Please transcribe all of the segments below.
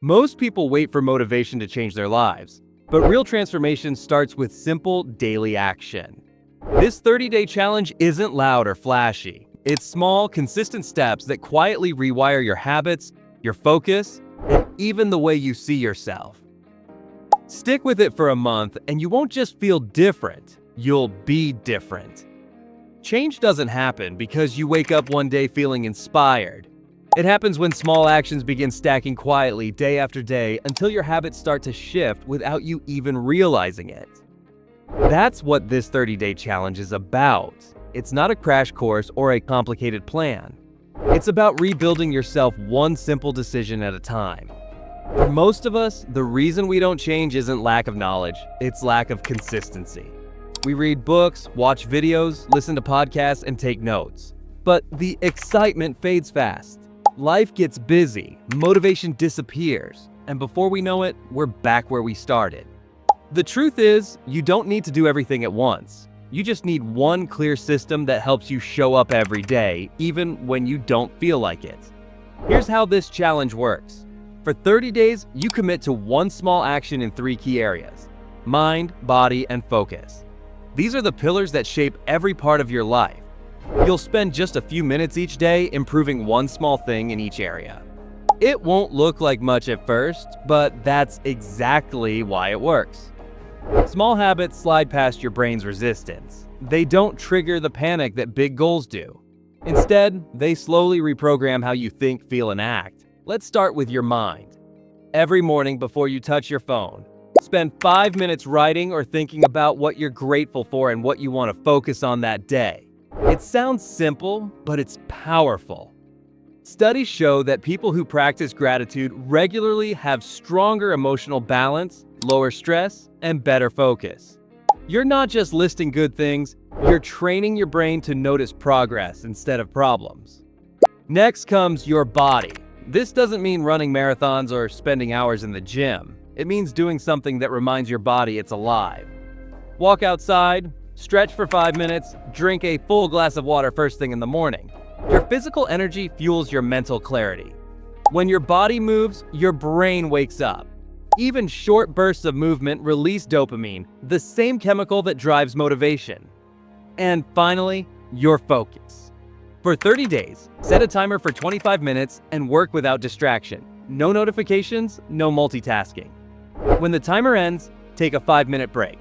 Most people wait for motivation to change their lives, but real transformation starts with simple daily action. This 30-day challenge isn't loud or flashy. It's small, consistent steps that quietly rewire your habits, your focus, and even the way you see yourself. Stick with it for a month and you won't just feel different, you'll be different. Change doesn't happen because you wake up one day feeling inspired. It happens when small actions begin stacking quietly day after day until your habits start to shift without you even realizing it. That's what this 30-day challenge is about. It's not a crash course or a complicated plan. It's about rebuilding yourself one simple decision at a time. For most of us, the reason we don't change isn't lack of knowledge, it's lack of consistency. We read books, watch videos, listen to podcasts, and take notes. But the excitement fades fast. Life gets busy, motivation disappears, and before we know it, we're back where we started. The truth is, you don't need to do everything at once. You just need one clear system that helps you show up every day, even when you don't feel like it. Here's how this challenge works. For 30 days, you commit to one small action in 3 key areas: mind, body, and focus. These are the pillars that shape every part of your life. You'll spend just a few minutes each day improving one small thing in each area. It won't look like much at first, but that's exactly why it works. Small habits slide past your brain's resistance. They don't trigger the panic that big goals do. Instead, they slowly reprogram how you think, feel, and act. Let's start with your mind. Every morning before you touch your phone, spend 5 minutes writing or thinking about what you're grateful for and what you want to focus on that day. It sounds simple, but it's powerful. Studies show that people who practice gratitude regularly have stronger emotional balance, lower stress, and better focus. You're not just listing good things, you're training your brain to notice progress instead of problems. Next comes your body. This doesn't mean running marathons or spending hours in the gym. It means doing something that reminds your body it's alive. Walk outside, stretch for 5 minutes, drink a full glass of water first thing in the morning. Your physical energy fuels your mental clarity. When your body moves, your brain wakes up. Even short bursts of movement release dopamine, the same chemical that drives motivation. And finally, your focus. For 30 days, set a timer for 25 minutes and work without distraction. No notifications, no multitasking. When the timer ends, take a 5-minute break.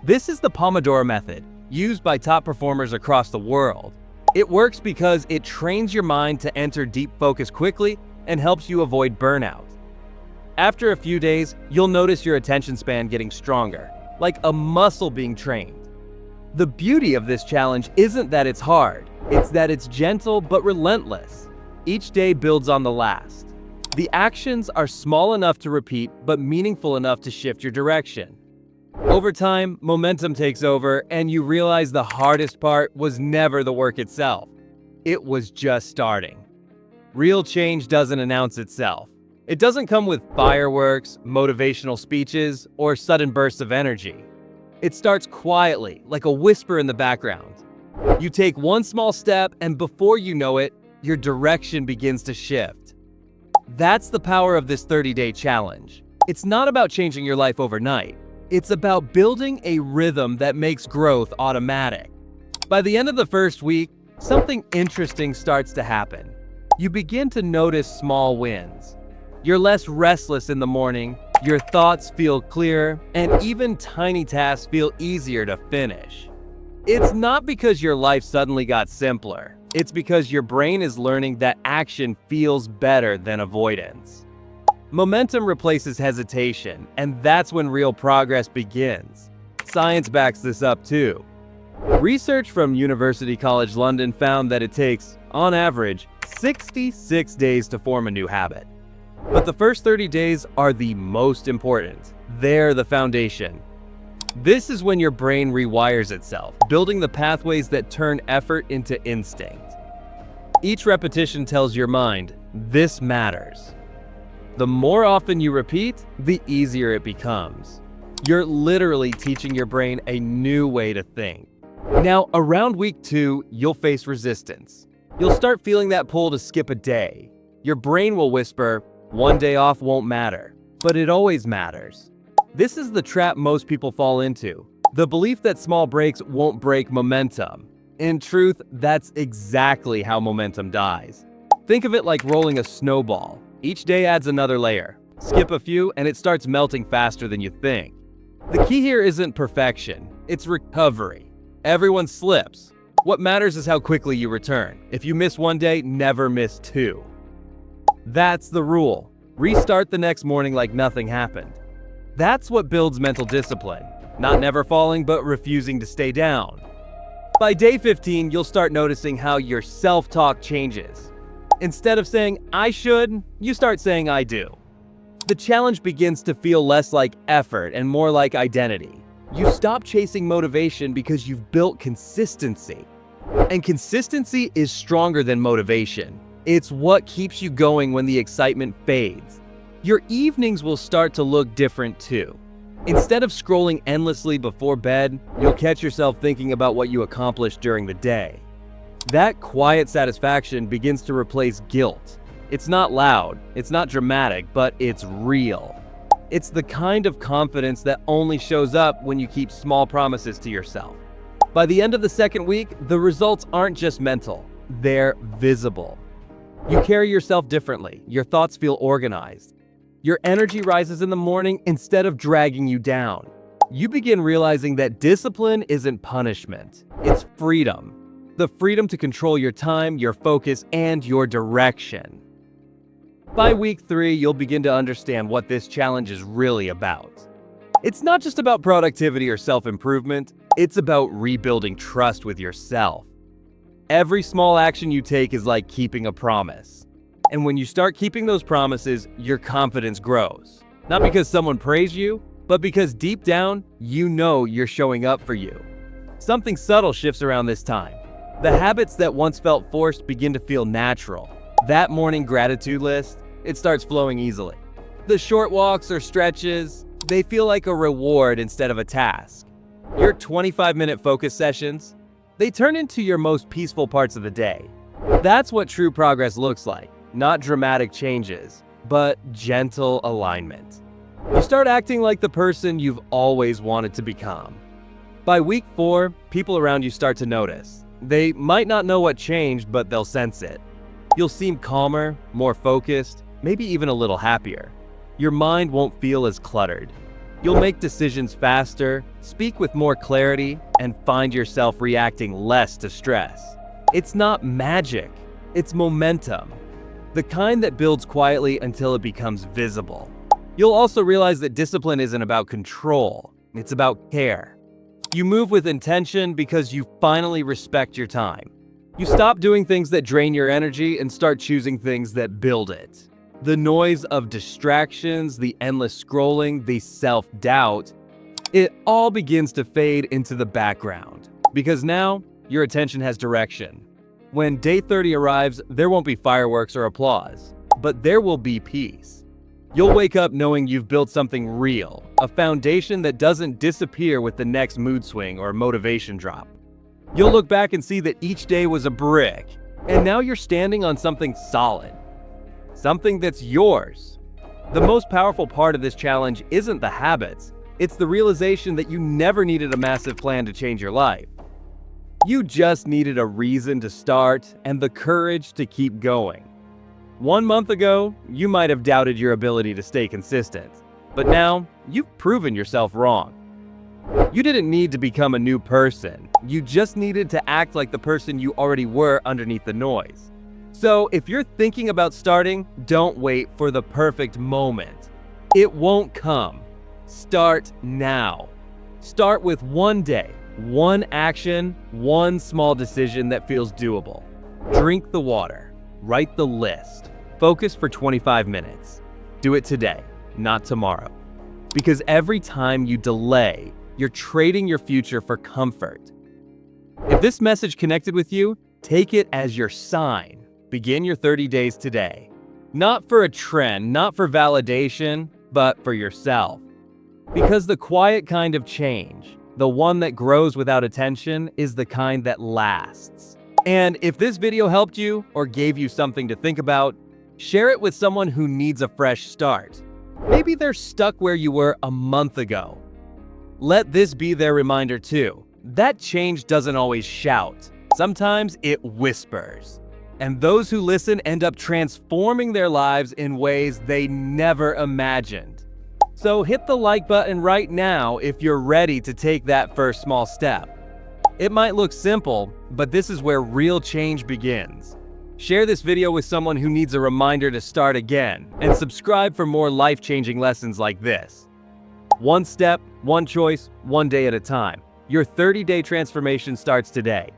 This is the Pomodoro method, used by top performers across the world. It works because it trains your mind to enter deep focus quickly and helps you avoid burnout. After a few days, you'll notice your attention span getting stronger, like a muscle being trained. The beauty of this challenge isn't that it's hard, it's that it's gentle but relentless. Each day builds on the last. The actions are small enough to repeat, but meaningful enough to shift your direction. Over time, momentum takes over, and you realize the hardest part was never the work itself. It was just starting. Real change doesn't announce itself. It doesn't come with fireworks, motivational speeches, or sudden bursts of energy. It starts quietly, like a whisper in the background. You take one small step, and before you know it, your direction begins to shift. That's the power of this 30-day challenge. It's not about changing your life overnight. It's about building a rhythm that makes growth automatic. By the end of the first week, something interesting starts to happen. You begin to notice small wins. You're less restless in the morning, your thoughts feel clearer, and even tiny tasks feel easier to finish. It's not because your life suddenly got simpler. It's because your brain is learning that action feels better than avoidance. Momentum replaces hesitation, and that's when real progress begins. Science backs this up too. Research from University College London found that it takes, on average, 66 days to form a new habit. But the first 30 days are the most important. They're the foundation. This is when your brain rewires itself, building the pathways that turn effort into instinct. Each repetition tells your mind, this matters. The more often you repeat, the easier it becomes. You're literally teaching your brain a new way to think. Now, around week 2, you'll face resistance. You'll start feeling that pull to skip a day. Your brain will whisper, One day off won't matter, but it always matters. This is the trap most people fall into. The belief that small breaks won't break momentum. In truth, that's exactly how momentum dies. Think of it like rolling a snowball. Each day adds another layer. Skip a few and it starts melting faster than you think. The key here isn't perfection, it's recovery. Everyone slips. What matters is how quickly you return. If you miss one day, never miss two. That's the rule. Restart the next morning like nothing happened. That's what builds mental discipline. Not never falling, but refusing to stay down. By day 15, you'll start noticing how your self-talk changes. Instead of saying, "I should," you start saying, "I do." The challenge begins to feel less like effort and more like identity. You stop chasing motivation because you've built consistency. And consistency is stronger than motivation. It's what keeps you going when the excitement fades. Your evenings will start to look different too. Instead of scrolling endlessly before bed, you'll catch yourself thinking about what you accomplished during the day. That quiet satisfaction begins to replace guilt. It's not loud, it's not dramatic, but it's real. It's the kind of confidence that only shows up when you keep small promises to yourself. By the end of the second week, the results aren't just mental, they're visible. You carry yourself differently, your thoughts feel organized. Your energy rises in the morning instead of dragging you down. You begin realizing that discipline isn't punishment, it's freedom. The freedom to control your time, your focus, and your direction. By week 3, you'll begin to understand what this challenge is really about. It's not just about productivity or self-improvement, it's about rebuilding trust with yourself. Every small action you take is like keeping a promise. And when you start keeping those promises, your confidence grows. Not because someone praised you, but because deep down, you know you're showing up for you. Something subtle shifts around this time. The habits that once felt forced begin to feel natural. That morning gratitude list, it starts flowing easily. The short walks or stretches, they feel like a reward instead of a task. Your 25-minute focus sessions, they turn into your most peaceful parts of the day. That's what true progress looks like. Not dramatic changes, but gentle alignment. You start acting like the person you've always wanted to become. By week 4, people around you start to notice. They might not know what changed, but they'll sense it. You'll seem calmer, more focused, maybe even a little happier. Your mind won't feel as cluttered. You'll make decisions faster, speak with more clarity, and find yourself reacting less to stress. It's not magic, it's momentum. The kind that builds quietly until it becomes visible. You'll also realize that discipline isn't about control, it's about care. You move with intention because you finally respect your time. You stop doing things that drain your energy and start choosing things that build it. The noise of distractions, the endless scrolling, the self-doubt, it all begins to fade into the background. Because now, your attention has direction. When day 30 arrives, there won't be fireworks or applause, but there will be peace. You'll wake up knowing you've built something real, a foundation that doesn't disappear with the next mood swing or motivation drop. You'll look back and see that each day was a brick, and now you're standing on something solid. Something that's yours. The most powerful part of this challenge isn't the habits, it's the realization that you never needed a massive plan to change your life. You just needed a reason to start and the courage to keep going. 1 month ago, you might have doubted your ability to stay consistent, but now you've proven yourself wrong. You didn't need to become a new person, you just needed to act like the person you already were underneath the noise. So if you're thinking about starting, don't wait for the perfect moment. It won't come. Start now. Start with one day, one action, one small decision that feels doable. Drink the water. Write the list. Focus for 25 minutes. Do it today, not tomorrow. Because every time you delay, you're trading your future for comfort. If this message connected with you, take it as your sign. Begin your 30 days today. Not for a trend, not for validation, but for yourself. Because the quiet kind of change, the one that grows without attention, is the kind that lasts. And if this video helped you or gave you something to think about, Share it with someone who needs a fresh start. Maybe they're stuck where you were a month ago. Let this be their reminder too. That change doesn't always shout. Sometimes it whispers. And those who listen end up transforming their lives in ways they never imagined. So hit the like button right now if you're ready to take that first small step. It might look simple, but this is where real change begins. Share this video with someone who needs a reminder to start again, and subscribe for more life-changing lessons like this. One step, one choice, one day at a time. Your 30-day transformation starts today.